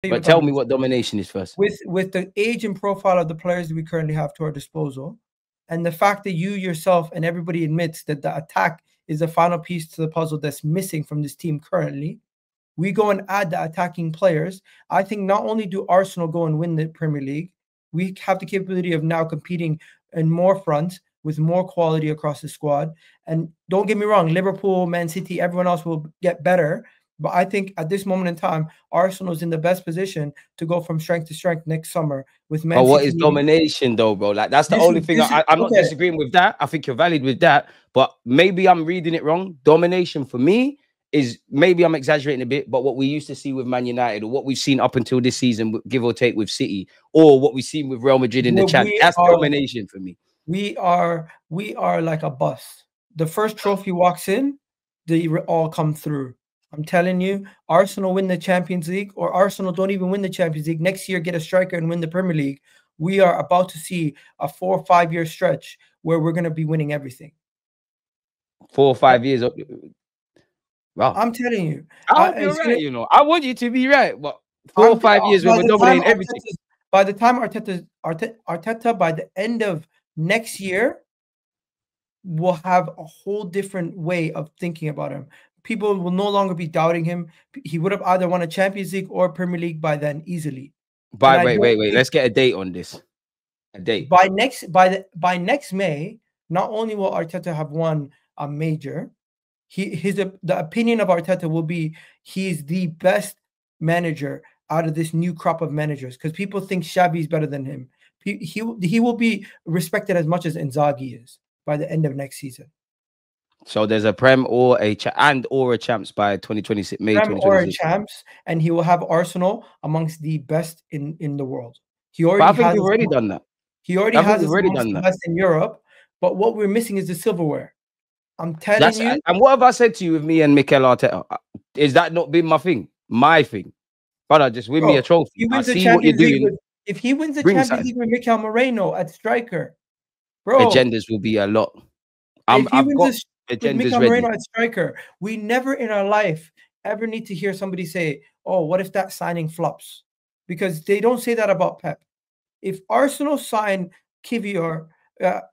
But tell me what domination is first. With the age and profile of the players that we currently have to our disposal, and the fact that you yourself and everybody admits that the attack is the final piece to the puzzle that's missing from this team currently, we go and add the attacking players. I think not only do Arsenal go and win the Premier League, we have the capability of now competing in more fronts with more quality across the squad. And don't get me wrong, Liverpool, Man City, everyone else will get better. But I think at this moment in time, Arsenal is in the best position to go from strength to strength next summer with Man But City. what is domination though, bro? Like that's the only thing. I'm not disagreeing with that. I think you're valid with that. But maybe I'm reading it wrong. Domination for me is, maybe I'm exaggerating a bit, but what we used to see with Man United, or what we've seen up until this season, give or take with City, or what we've seen with Real Madrid in the Champions, that's domination for me. We are like a bus. The first trophy walks in, they all come through. I'm telling you, Arsenal win the Champions League, or Arsenal don't even win the Champions League. Next year, get a striker and win the Premier League. We are about to see a 4 or 5 year stretch where we're going to be winning everything. 4 or 5 years. Wow. I'm telling you. You're right, you know. I want you to be right, but 4 or 5 years when we're dominating everything. By the time Arteta, by the end of next year, will have a whole different way of thinking about him. People will no longer be doubting him. He would have either won a Champions League or Premier League by then easily. Wait. Let's get a date on this. A date. By next May, not only will Arteta have won a major, the opinion of Arteta will be he's the best manager out of this new crop of managers, because people think Xavi is better than him. He will be respected as much as Inzaghi is by the end of next season. So there's a Prem or a champs by 2026, May 2026. Or a champs, and he will have Arsenal amongst the best in the world. I think we've already done that. He already has the best in Europe, but what we're missing is the silverware. I'm telling you. And what have I said to you with me and Mikel Arteta? Is that not been my thing? My thing. Brother, just win me a trophy. I see what you're doing. If he wins the Champions League with Mikel Moreno at striker, bro. Agendas will be a lot. With Mikel Moreno at striker, we never in our life ever need to hear somebody say, oh, what if that signing flops? Because they don't say that about Pep. If Arsenal sign Kivior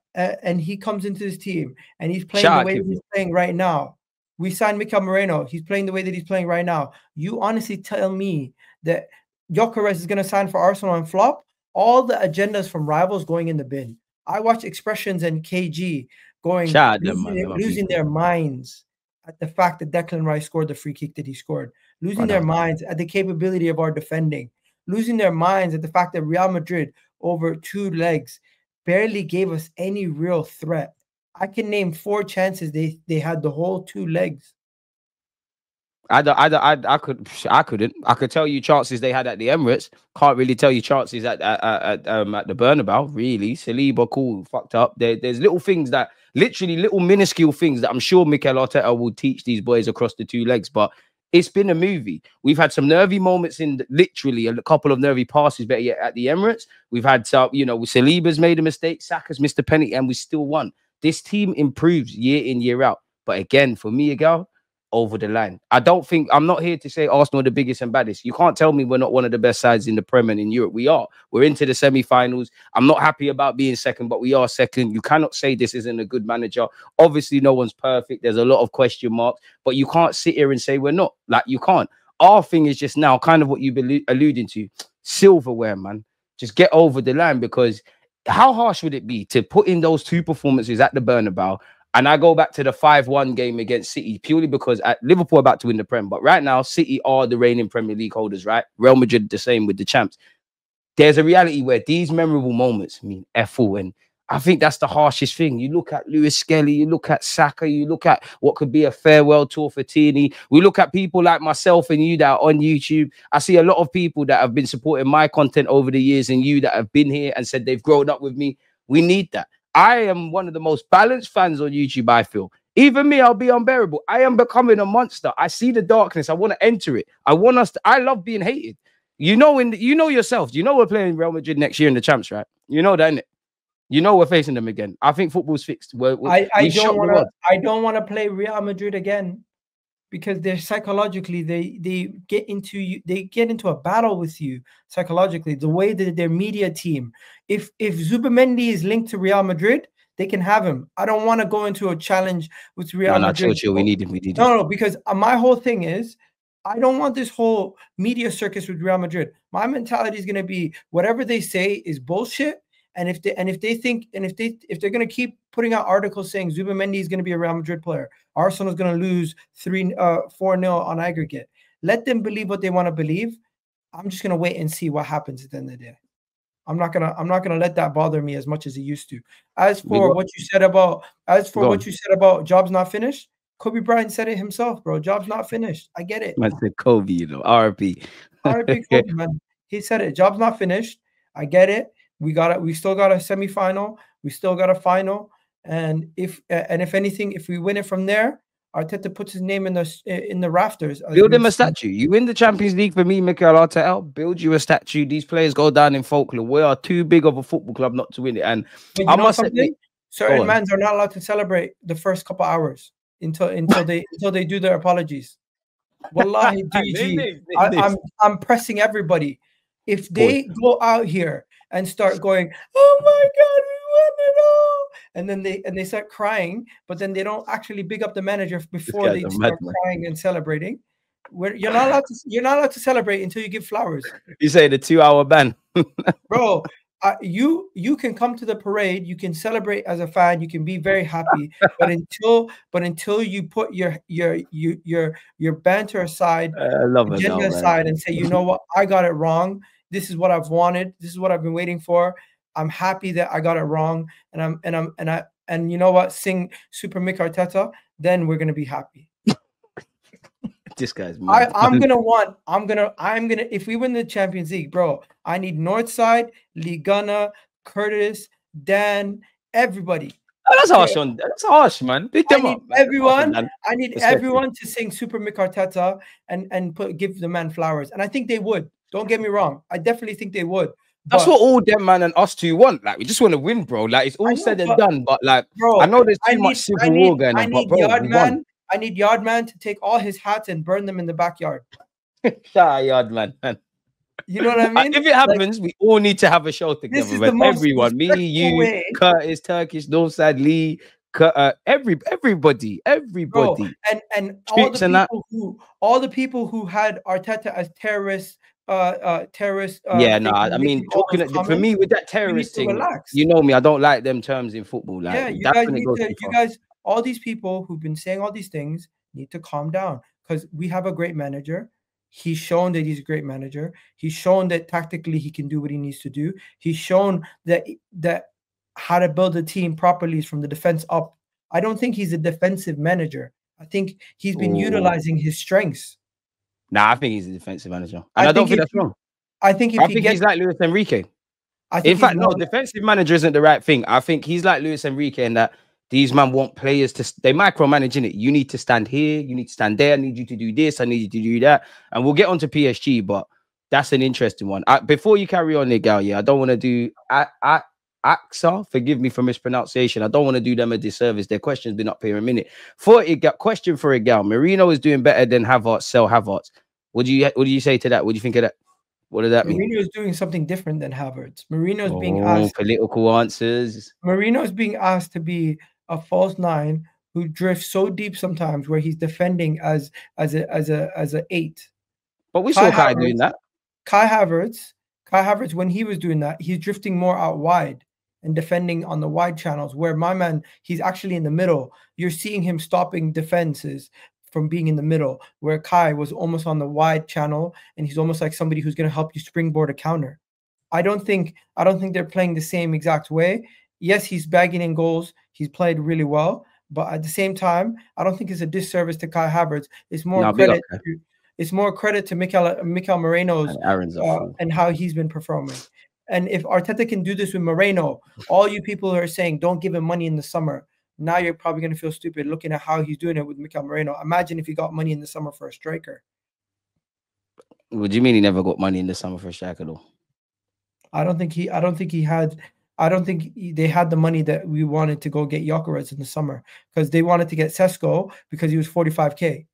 and he comes into this team and he's playing the way that he's playing right now, we signed Mikel Moreno, he's playing the way that he's playing right now, you honestly tell me that Gyökeres is going to sign for Arsenal and flop? All the agendas from rivals going in the bin. I watch Expressions and KG losing their minds at the fact that Declan Rice scored the free kick that he scored, losing their minds at the capability of our defending, losing their minds at the fact that Real Madrid over 2 legs barely gave us any real threat. I can name 4 chances they had the whole 2 legs. I couldn't. I could tell you chances they had at the Emirates. Can't really tell you chances at the Bernabeu. Really, Saliba, cool, fucked up. There's little things that, literally little minuscule things that I'm sure Mikel Arteta will teach these boys across the 2 legs. But it's been a movie. We've had some nervy moments literally a couple of nervy passes, better yet, at the Emirates. We've had some, Saliba's made a mistake, Saka's missed a penalty, and we still won. This team improves year in, year out. But again, for me, Egal, over the line. I'm not here to say Arsenal are the biggest and baddest. You can't tell me we're not one of the best sides in the Premier and in Europe. We are. We're into the semi-finals. I'm not happy about being second, but we are second. You cannot say this isn't a good manager. Obviously, no one's perfect. There's a lot of question marks, but you can't sit here and say we're not. Like, you can't. Our thing is just now kind of what you've been alluding to. Silverware, man. Just get over the line, because how harsh would it be to put in those 2 performances at the Bernabeu? And I go back to the 5-1 game against City purely because Liverpool are about to win the Prem. But right now, City are the reigning Premier League holders, right? Real Madrid the same with the champs. There's a reality where these memorable moments mean F-all. And I think that's the harshest thing. You look at Lewis Skelly, you look at Saka, you look at what could be a farewell tour for Tierney. We look at people like myself and you that are on YouTube. I see a lot of people that have been supporting my content over the years, and you that have been here and said they've grown up with me. We need that. I am one of the most balanced fans on YouTube, I feel. Even me, I'll be unbearable. I am becoming a monster. I see the darkness. I want to enter it. I love being hated. You know yourself. You know we're playing Real Madrid next year in the champs, right? You know that, innit? You know we're facing them again. I think football's fixed. I don't want to play Real Madrid again. because they're psychologically they get into a battle with you psychologically. The way that their media team, if Zubimendi is linked to Real Madrid, they can have him. I don't want to go into a challenge with Real Madrid. Chill. We need him. No, because my whole thing is, I don't want this whole media circus with Real Madrid. My mentality is going to be whatever they say is bullshit. And if they're going to keep putting out articles saying Zubimendi is going to be a Real Madrid player, Arsenal is going to lose 4-0 on aggregate, let them believe what they want to believe. I'm just going to wait and see what happens at the end of the day. I'm not gonna let that bother me as much as it used to. As for what you said about jobs not finished, Kobe Bryant said it himself, bro. Job's not finished. I get it. Man said Kobe, RP. RP Kobe, man. He said it. Job's not finished. I get it. We still got a semifinal. We still got a final. And if anything, if we win it from there, Arteta puts his name in the rafters. Build him a statue. You win the Champions League for me, Mikel Arteta. Build you a statue. These players go down in folklore. We are too big of a football club not to win it. And I must admit, certain mans are not allowed to celebrate the first couple hours until they do their apologies. Wallahi, DG, I'm pressing everybody. If they go out here and start going, oh my God, we won it all, and they start crying, but then they don't actually big up the manager before they start crying and celebrating. You're not allowed to celebrate until you give flowers. You say the 2-hour ban, bro. You can come to the parade, you can celebrate as a fan, you can be very happy, but until you put your banter aside, agenda aside, and say, you know what, I got it wrong. This is what I've wanted. This is what I've been waiting for. I'm happy that I got it wrong, and you know what, sing Super Mikel Arteta. Then we're gonna be happy. This guy's mad. I'm gonna if we win the Champions League, bro, I need Northside, Ligana, Curtis, Dan, everybody. Oh, that's harsh, that's harsh, man. Pick them up. I need everyone to sing Super Mikel Arteta and give the man flowers. And I think they would. Don't get me wrong. I definitely think they would. That's what all them man and us two want. Like, we just want to win, bro. Like, it's all said and done. But like, bro, I know there's too much civil war going on. I need Yardman to take all his hats and burn them in the backyard. Yardman. You know what I mean? If it happens, we all need to have a show together. Everyone, me, you, Curtis, Turkish, Northside, Lee, everybody. Bro, and all the people who had Arteta as terrorists. I mean, talking for me with that terrorist thing, you know me, I don't like them terms in football. Like, yeah, you guys, all these people who've been saying all these things need to calm down, because we have a great manager. He's shown that he's a great manager. He's shown that tactically he can do what he needs to do. He's shown that how to build a team properly is from the defense up. I don't think he's a defensive manager. I think he's been utilizing his strengths. Nah, I think he's a defensive manager. And I don't think that's wrong. I think he's like Luis Enrique. In fact, no, defensive manager isn't the right thing. I think he's like Luis Enrique in that these men want players they micromanaging it. You need to stand here, you need to stand there, I need you to do this, I need you to do that. And we'll get on to PSG, but that's an interesting one. Before you carry on, Egal, I don't want to do AXA, forgive me for mispronunciation. I don't want to do them a disservice. Their question's been up here a minute. Question for Egal. Marino is doing better than Havertz, sell Havertz. What do you say to that? What do you think of that? What does that mean? Marino is doing something different than Havertz. Marino is being asked political answers. Marino is being asked to be a false nine who drifts so deep sometimes where he's defending as a 8. But we saw Kai doing that. Kai Havertz, when he was doing that, he's drifting more out wide and defending on the wide channels, where my man, he's actually in the middle. You're seeing him stopping defenses from being in the middle, where Kai was almost on the wide channel, and he's almost like somebody who's going to help you springboard a counter. I don't think they're playing the same exact way. Yes, he's bagging in goals. He's played really well, but at the same time, I don't think it's a disservice to Kai Havertz. It's more credit. It's more credit to Mikel Moreno's and how he's been performing. And if Arteta can do this with Moreno, all you people who are saying don't give him money in the summer, now you're probably going to feel stupid looking at how he's doing it with Mikel Moreno. Imagine if he got money in the summer for a striker. What do you mean he never got money in the summer for a striker though? I don't think they had the money that we wanted to go get Gyökeres in the summer, because they wanted to get Sesko because he was 45K.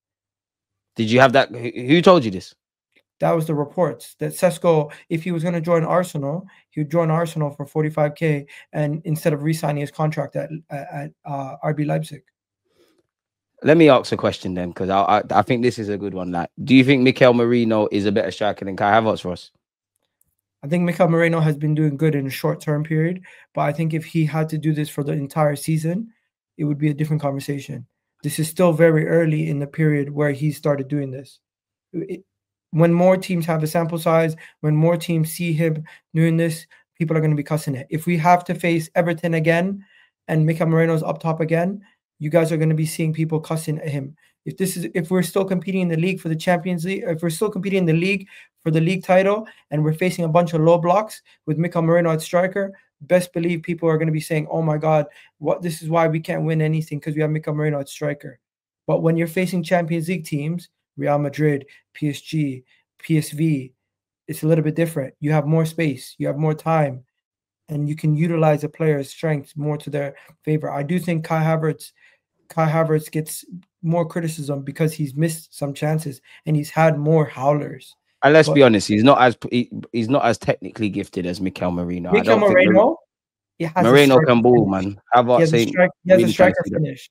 Did you have that? Who told you this? That was the reports that Sesko, if he was going to join Arsenal, he would join Arsenal for 45K, and instead of re-signing his contract at RB Leipzig. Let me ask a question then, because I think this is a good one. Like, do you think Mikel Merino is a better striker than Kai Havertz for us? I think Mikel Merino has been doing good in a short-term period, but I think if he had to do this for the entire season, it would be a different conversation. This is still very early in the period where he started doing this. When more teams have a sample size, when more teams see him doing this, people are going to be cussing it. If we have to face Everton again and Mikel Merino's up top again, you guys are going to be seeing people cussing at him. If we're still competing in the league for the Champions League, if we're still competing in the league for the league title, and we're facing a bunch of low blocks with Mikel Merino at striker, best believe people are going to be saying, "Oh my God, this is why we can't win anything, because we have Mikel Merino at striker." But when you're facing Champions League teams, Real Madrid, PSG, PSV, it's a little bit different. You have more space, you have more time, and you can utilize a player's strengths more to their favor. I do think Kai Havertz gets more criticism because he's missed some chances and he's had more howlers. And let's be honest, he's not as technically gifted as Mikel Merino. Mikel Merino, Merino can ball, man. Havertz he has a striker finish.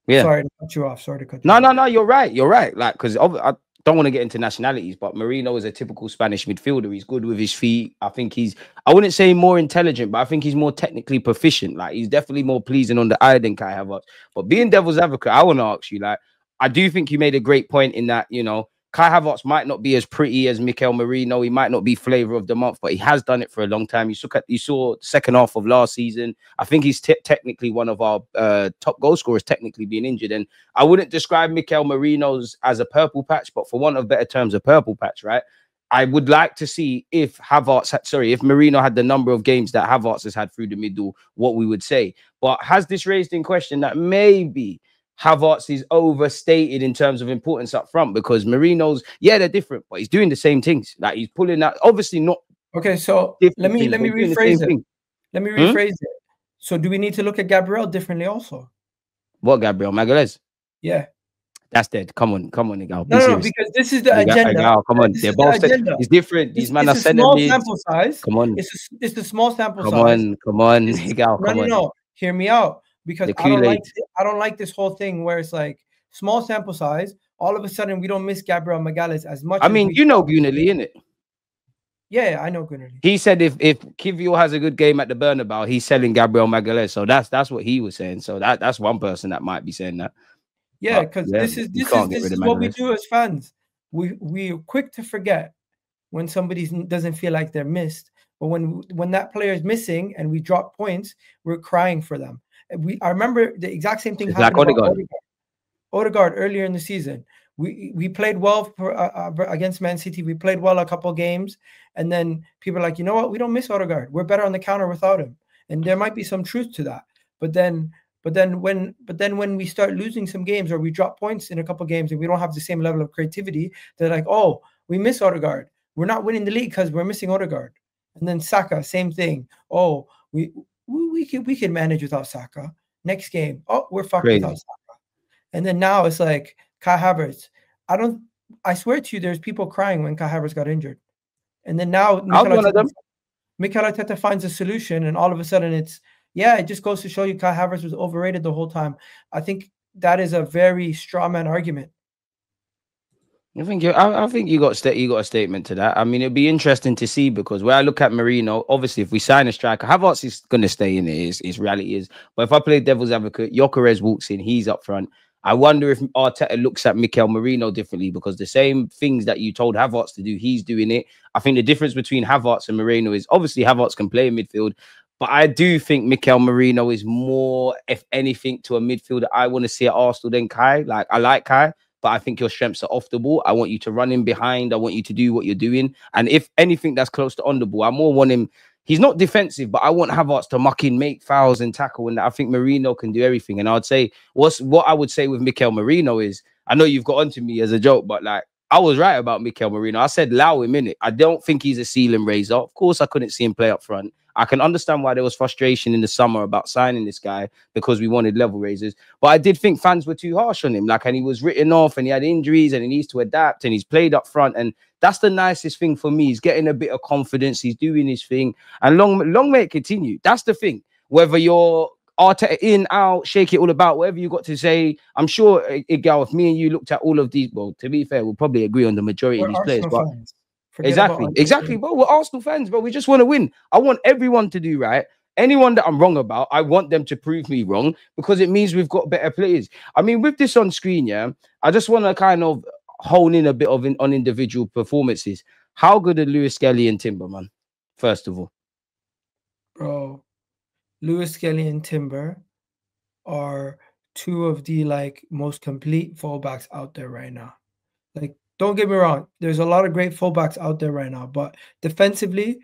Yeah. Sorry to cut you off. No. You're right. Like, because I don't want to get into nationalities, but Merino is a typical Spanish midfielder. He's good with his feet. I think I wouldn't say more intelligent, but I think he's more technically proficient. Like, he's definitely more pleasing on the eye than Kai Havertz. But being devil's advocate, I want to ask you, like, I do think you made a great point in that, you know, Kai Havertz might not be as pretty as Mikel Merino. He might not be flavor of the month, but he has done it for a long time. You saw the second half of last season. I think he's technically one of our top goal scorers, technically being injured. And I wouldn't describe Mikel Merino's as a purple patch, but for want of better terms, a purple patch, right? I would like to see if Merino had the number of games that Havertz has had through the middle, what we would say. But has this raised in question that maybe Havertz is overstated in terms of importance up front? Because Merino's, they're different, but he's doing the same things. Like, he's pulling out, obviously not. Okay, so let me rephrase it. Let me rephrase it. So do we need to look at Gabriel differently also? What, Gabriel Magalhaes? Yeah. That's dead. Come on, Egal. No, because this is the agenda. Egal, come on. They're both it's different. These men are sending me. Sample size. Come on. It's the small sample size. Come on, Egal. Come on. No. Hear me out. Because I don't like this whole thing where it's like small sample size. All of a sudden, we don't miss Gabriel Magalhaes as much. I mean, you know Gooner, innit? Yeah, I know Gooner. He said if Kivio has a good game at the Bernabeu, he's selling Gabriel Magalhaes. So that's what he was saying. So that's one person that might be saying that. Yeah, because this is what we do as fans. We're quick to forget when somebody doesn't feel like they're missed. But when that player is missing and we drop points, we're crying for them. I remember the exact same thing happened about Odegaard earlier in the season. We played well against Man City. We played well a couple games, and then people are like, you know what? We don't miss Odegaard. We're better on the counter without him. And there might be some truth to that. But then when we start losing some games or we drop points in a couple games and we don't have the same level of creativity, they're like, oh, we miss Odegaard. We're not winning the league because we're missing Odegaard. And then Saka, same thing. Oh, we can manage without Saka. Next game, oh, we're fucked without Saka. And then now it's like Kai Havertz. I swear to you, there's people crying when Kai Havertz got injured. And then now Mikel Arteta finds a solution, and all of a sudden it just goes to show you Kai Havertz was overrated the whole time. I think that is a very straw man argument. I think you got a statement to that. I mean, it'd be interesting to see, because where I look at Merino, obviously, if we sign a striker, Havertz is going to stay in it. His reality is. But if I play devil's advocate, Gyökeres walks in, he's up front. I wonder if Arteta looks at Mikel Merino differently, because the same things that you told Havertz to do, he's doing it. I think the difference between Havertz and Merino is obviously Havertz can play in midfield, but I do think Mikel Merino is more, if anything, to a midfielder I want to see at Arsenal than Kai. Like, I like Kai, but I think your strengths are off the ball. I want you to run in behind. I want you to do what you're doing. And if anything that's close to on the ball, I more want him. He's not defensive, but I want Havertz to muck in, make fouls and tackle. And I think Merino can do everything. And I'd say what I would say with Mikel Merino is, I know you've got onto me as a joke, but like, I was right about Mikel Merino. I said allow him in it. I don't think he's a ceiling raiser. Of course, I couldn't see him play up front. I can understand why there was frustration in the summer about signing this guy because we wanted level raisers. But I did think fans were too harsh on him. Like, and he was written off and he had injuries and he needs to adapt and he's played up front. And that's the nicest thing for me. He's getting a bit of confidence. He's doing his thing. And long may it continue. That's the thing. Whether you're Arteta in, out, shake it all about, whatever you got to say. I'm sure, Egal, if me and you looked at all of these, well, to be fair, we'll probably agree on the majority of these players. But exactly. But we're Arsenal fans, but we just want to win. I want everyone to do right. Anyone that I'm wrong about, I want them to prove me wrong because it means we've got better players. I mean, with this on screen, yeah, I just want to kind of hone in a bit of on individual performances. How good are Lewis Skelly and Timber, man? First of all. Bro, Lewis Skelly and Timber are two of the most complete fullbacks out there right now. Like, don't get me wrong, there's a lot of great fullbacks out there right now, but defensively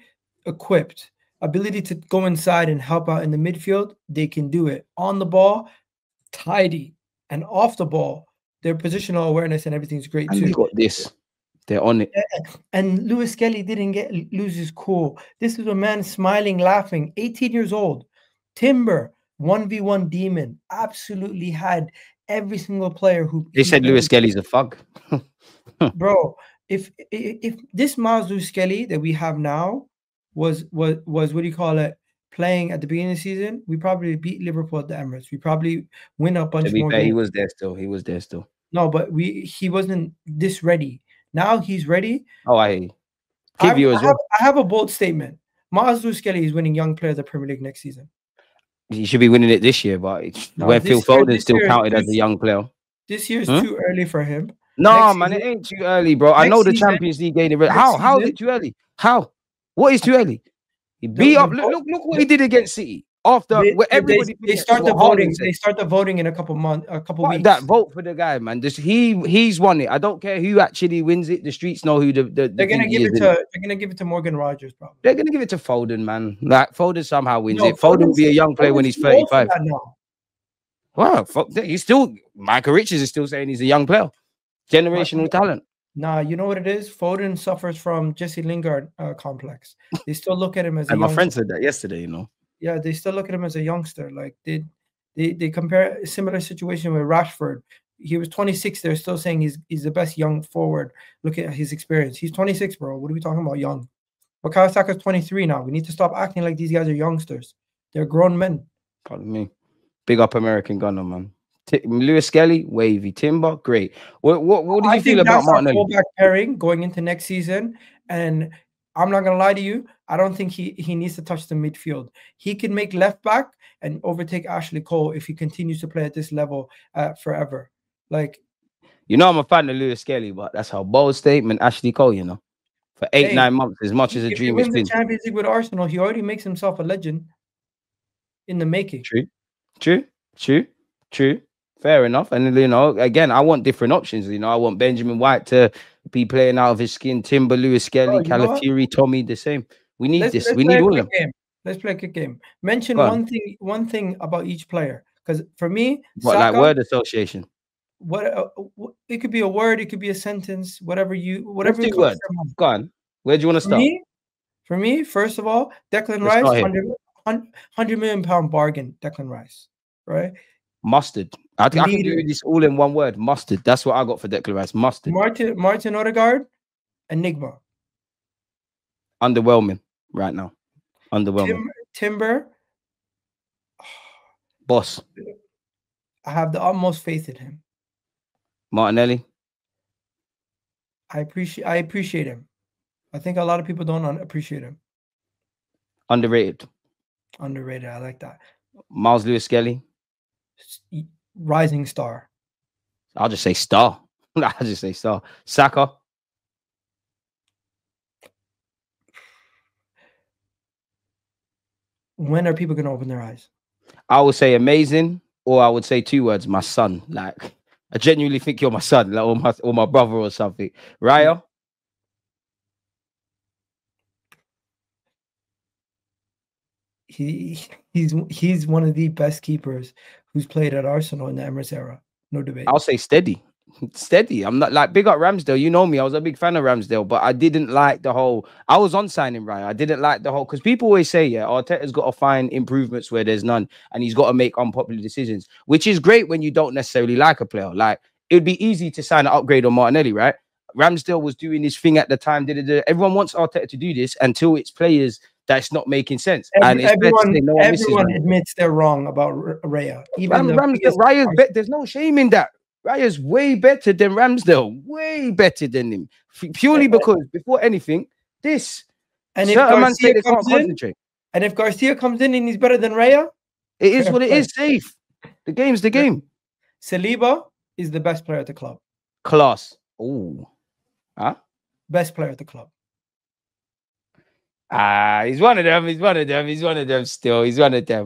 equipped, ability to go inside and help out in the midfield, they can do it. On the ball, tidy, and off the ball, their positional awareness and everything's great too. And they got this. They're on it. And Lewis Skelly didn't lose his cool. This is a man smiling, laughing, 18 years old. Timber, 1v1 demon, absolutely had every single player who... They said Lewis Skelly's a thug. Bro, if this Lewis Skelly that we have now was what do you call it, playing at the beginning of the season, we probably beat Liverpool at the Emirates. We probably win a bunch more games. He was there still. No, but he wasn't this ready. Now he's ready. Oh, I have a bold statement. Lewis Skelly is winning Young Player of the Premier League next season. He should be winning it this year, but where Phil Foden still counted as a young player. This year's too early for him. No, man, it ain't too early, bro. I know the Champions League game. How is it too early? How? What is too early? He beat up. Look what he did against City. After everybody they start the voting. They start the voting in a couple weeks. That vote for the guy, man. He's won it. I don't care who actually wins it. The streets know who they're gonna give it to Morgan Rogers, probably. They're gonna give it to Foden, man. Like Foden somehow wins it. Foden will be a young player when he's 35. Wow, he's still Michael Richards is still saying he's a young player, generational talent. Nah, you know what it is? Foden suffers from Jesse Lingard complex. They still look at him as. And my friend said that yesterday. You know. Yeah, they still look at him as a youngster. Like they compare a similar situation with Rashford. He was 26. They're still saying he's the best young forward. Look at his experience. He's 26, bro. What are we talking about young? Bukayo Saka's 23 now. We need to stop acting like these guys are youngsters. They're grown men. Pardon me. Big up American Gunner, man. Lewis Skelly, wavy. Timber, great. What do you feel about Martinelli? Fullback pairing going into next season, and I'm not gonna lie to you. I don't think he needs to touch the midfield. He can make left back and overtake Ashley Cole if he continues to play at this level forever. Like, you know, I'm a fan of Lewis Skelly, but that's a bold statement, Ashley Cole. You know, for 8-9 months, as much as a dream it's been. If he wins the Champions League with Arsenal, he already makes himself a legend in the making. True. Fair enough. And, you know, again, I want different options. You know, I want Benjamin White to be playing out of his skin. Timber, Lewis Skelly, Calafiori, Tommy, the same. We need this. We need all of them. Let's play a quick game. Mention one thing about each player. Because for me, what, Saka, like word association? What it could be a word, it could be a sentence, whatever you word. Go on. Where do you want to start? For me, first of all, Declan Rice, 100 million pound bargain, Declan Rice, right? Mustard. I can do this all in one word. Mustard. That's what I got for Declan Rice. Mustard. Martin Odegaard, Enigma. Underwhelming right now. Underwhelming. Timber. Boss. I have the utmost faith in him. Martinelli. I appreciate him. I think a lot of people don't appreciate him. Underrated. I like that. Miles Lewis Skelly. Rising star. I'll just say star. Saka. When are people going to open their eyes? I would say amazing, or I would say 2 words, my son. Like, I genuinely think you're my son, like, or my brother or something. Raya. He's one of the best keepers who's played at Arsenal in the Emirates era. No debate. I'll say steady. Steady. I'm not like big up Ramsdale. You know me. I was a big fan of Ramsdale, but I didn't like the whole. I was on signing Raya. I didn't like the whole because people always say, yeah, Arteta's got to find improvements where there's none, and he's got to make unpopular decisions, which is great when you don't necessarily like a player. Like it'd be easy to sign an upgrade on Martinelli, right? Ramsdale was doing his thing at the time. Everyone wants Arteta to do this until it's players that's not making sense. Everyone admits they're wrong about Raya. Even Raya's there's no shame in that. Raya's way better than Ramsdale, way better than him. Purely because before anything, this and if Garcia comes in, and if Garcia comes in and he's better than Raya, it is what it is. Safe. The game's the game. Saliba is the best player at the club. Class. Oh, huh? Best player at the club. He's one of them. He's one of them. He's one of them. Still, he's one of them.